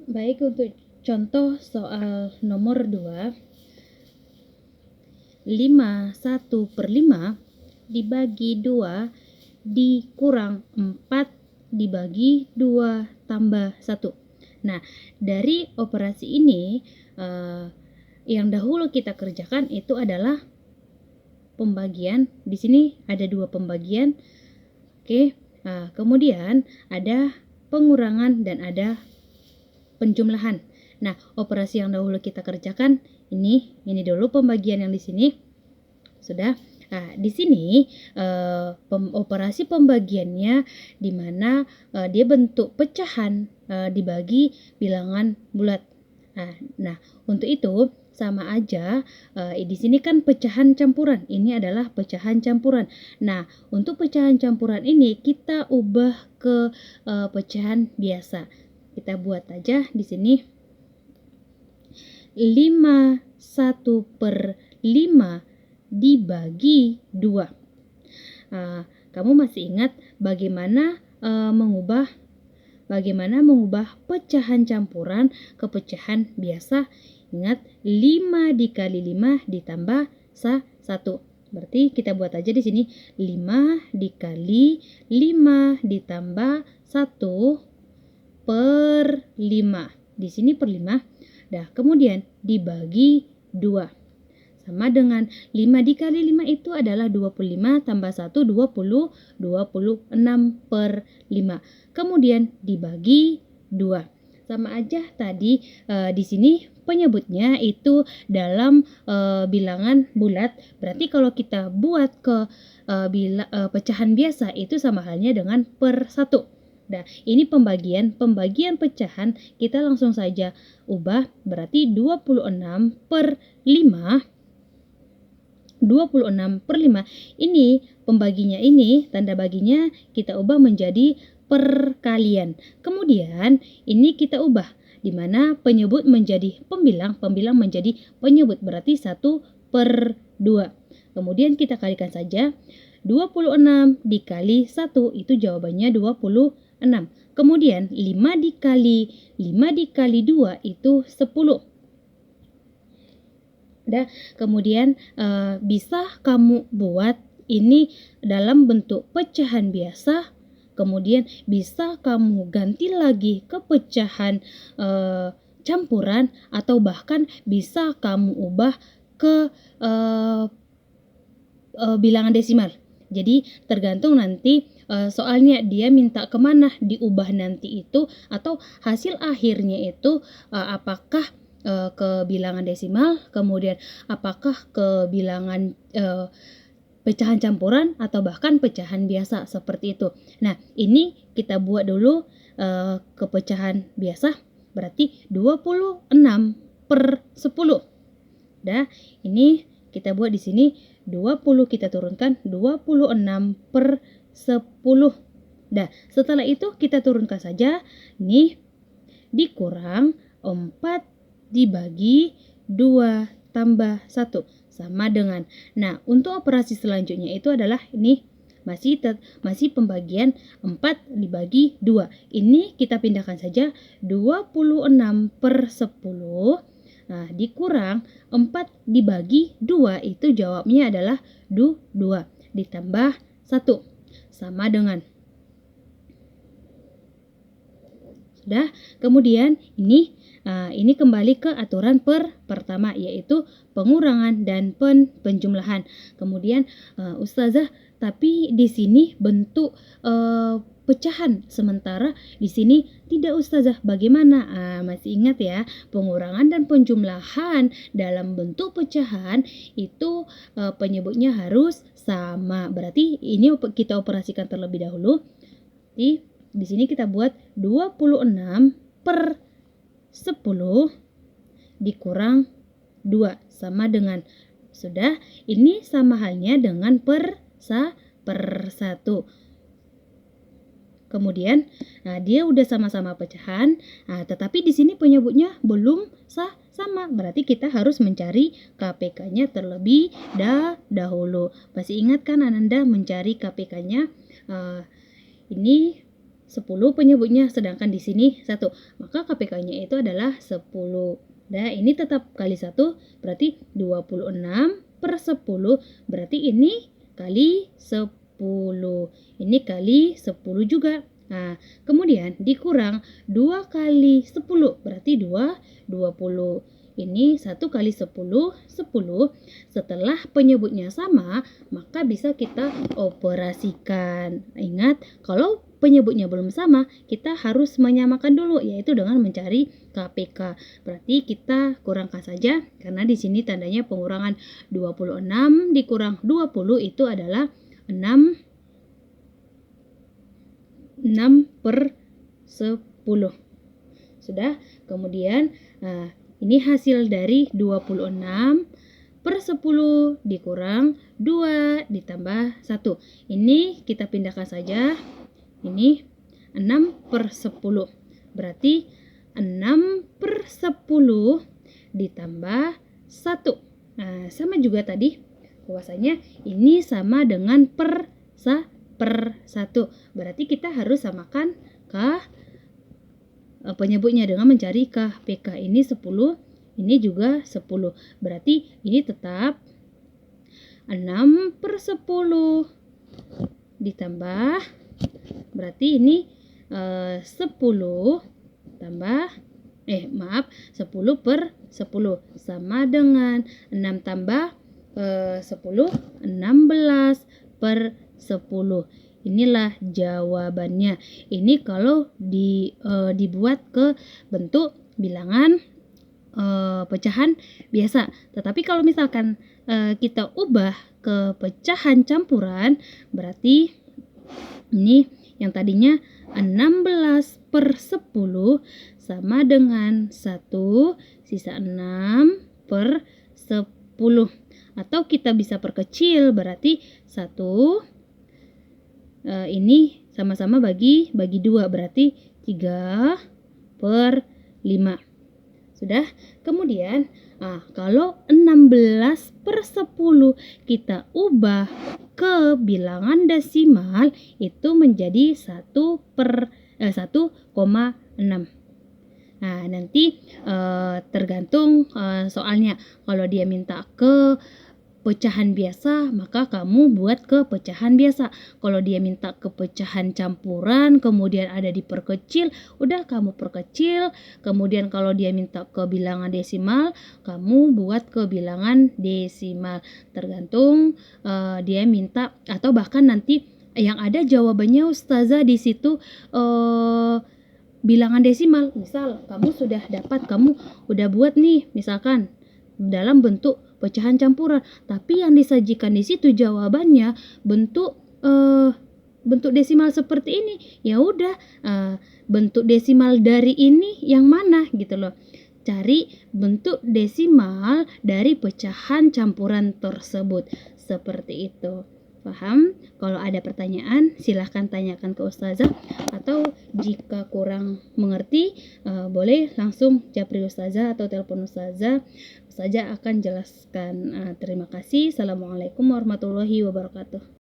Baik, untuk contoh soal nomor 2, 1/5 dibagi 2 dikurang 4 dibagi 2 tambah 1. Nah, dari operasi ini yang dahulu kita kerjakan itu adalah pembagian. Di sini ada 2 pembagian. Oke. Nah, kemudian ada pengurangan dan ada penjumlahan. Nah, operasi yang dahulu kita kerjakan ini dulu pembagian yang di sini. Sudah. Nah, di sini operasi pembagiannya di mana dia bentuk pecahan dibagi bilangan bulat. Nah, untuk itu sama aja di sini kan pecahan campuran. Ini adalah pecahan campuran. Nah, untuk pecahan campuran ini kita ubah ke pecahan biasa. Kita buat aja di sini 1/5 dibagi 2. Kamu masih ingat bagaimana mengubah pecahan campuran ke pecahan biasa? Ingat, 5 dikali 5 ditambah 1. Berarti kita buat aja di sini 5 dikali 5 ditambah 1/5. Di sini per 5. Nah, kemudian dibagi 2. Sama dengan 5 dikali 5 itu adalah 25 tambah 1, 20, 26/5. Kemudian dibagi 2. Sama aja tadi di sini penyebutnya itu dalam bilangan bulat. Berarti kalau kita buat ke pecahan biasa itu sama halnya dengan per 1. Nah, ini pembagian pecahan kita langsung saja ubah, berarti 26/5 ini pembaginya, ini tanda baginya kita ubah menjadi perkalian. Kemudian ini kita ubah di mana penyebut menjadi pembilang menjadi penyebut, berarti 1/2. Kemudian kita kalikan saja. 26 dikali 1 itu jawabannya 26. Kemudian 5 dikali 2 itu 10. Kemudian bisa kamu buat ini dalam bentuk pecahan biasa, kemudian bisa kamu ganti lagi ke pecahan campuran, atau bahkan bisa kamu ubah ke bilangan desimal. Jadi tergantung nanti soalnya dia minta kemana diubah nanti itu, atau hasil akhirnya itu apakah ke bilangan desimal, kemudian apakah ke bilangan pecahan campuran, atau bahkan pecahan biasa seperti itu. Nah, ini kita buat dulu ke pecahan biasa, berarti 26/10. Ini kita buat di sini 20, kita turunkan 26/10. Setelah itu kita turunkan saja, ini dikurang 4 dibagi 2 tambah 1 sama dengan. Nah, untuk operasi selanjutnya itu adalah ini masih pembagian 4 dibagi 2. Ini kita pindahkan saja, 26/10 dikurang 4 dibagi 2 itu jawabnya adalah 2 ditambah 1 sama dengan. Sudah. Kemudian ini kembali ke aturan pertama, yaitu pengurangan dan penjumlahan. Kemudian Ustazah, tapi di sini bentuk pecahan, sementara di sini tidak, Ustazah. Bagaimana? Masih ingat ya, pengurangan dan penjumlahan dalam bentuk pecahan itu penyebutnya harus sama. Berarti ini kita operasikan terlebih dahulu. Di sini kita buat 26/10 dikurang 2 sama dengan. Sudah, ini sama halnya dengan per 1. Kemudian dia udah sama-sama pecahan, tetapi di sini penyebutnya belum sama. Berarti kita harus mencari KPK-nya terlebih dahulu. Masih ingat kan Ananda mencari KPK-nya? Ini 10 penyebutnya, sedangkan di sini 1. Maka KPK-nya itu adalah 10. Nah, ini tetap kali 1, berarti 26 per 10, berarti ini kali 10. Ini kali 10 juga. Nah, kemudian dikurang 2 kali 10, berarti 20. Ini 1 kali 10, 10. Setelah penyebutnya sama, maka bisa kita operasikan. Ingat, kalau penyebutnya belum sama, kita harus menyamakan dulu, yaitu dengan mencari KPK. Berarti kita kurangkan saja, karena di sini tandanya pengurangan. 26 dikurang 20 itu adalah 6 per 10. Sudah, kemudian ini hasil dari 26 per 10 dikurang 2 ditambah 1. Ini kita pindahkan saja. Ini 6 per 10. Berarti 6 per 10 ditambah 1. Nah, sama juga tadi. Bahwasanya ini sama dengan per 1. Berarti kita harus samakan penyebutnya dengan mencari KPK. Ini 10, ini juga 10. Berarti ini tetap 6 per 10 ditambah, berarti ini 10 tambah 10 per 10 sama dengan 6 tambah 10, 16 per 10. Inilah jawabannya. Ini kalau dibuat ke bentuk bilangan pecahan biasa. Tetapi kalau misalkan kita ubah ke pecahan campuran, berarti ini yang tadinya 16 per 10 sama dengan 1, sisa 6 per 10. Atau kita bisa perkecil, berarti 1 ini sama-sama bagi 2, berarti 3 per 5. Sudah? Kemudian kalau 16 per 10 kita ubah ke bilangan desimal, itu menjadi 1,6. Nah, nanti tergantung soalnya. Kalau dia minta ke pecahan biasa, maka kamu buat ke pecahan biasa. Kalau dia minta ke pecahan campuran, kemudian ada diperkecil, udah kamu perkecil. Kemudian kalau dia minta ke bilangan desimal, kamu buat ke bilangan desimal. Tergantung dia minta, atau bahkan nanti yang ada jawabannya Ustazah di situ bilangan desimal. Misal kamu sudah dapat, kamu udah buat nih, misalkan dalam bentuk pecahan campuran, tapi yang disajikan di situ jawabannya bentuk desimal seperti ini. Ya udah, bentuk desimal dari ini yang mana gitu loh. Cari bentuk desimal dari pecahan campuran tersebut. Seperti itu. Paham? Kalau ada pertanyaan silahkan tanyakan ke Ustazah, atau jika kurang mengerti boleh langsung japri Ustazah atau telepon Ustazah. Ustazah akan jelaskan. Terima kasih. Assalamualaikum warahmatullahi wabarakatuh.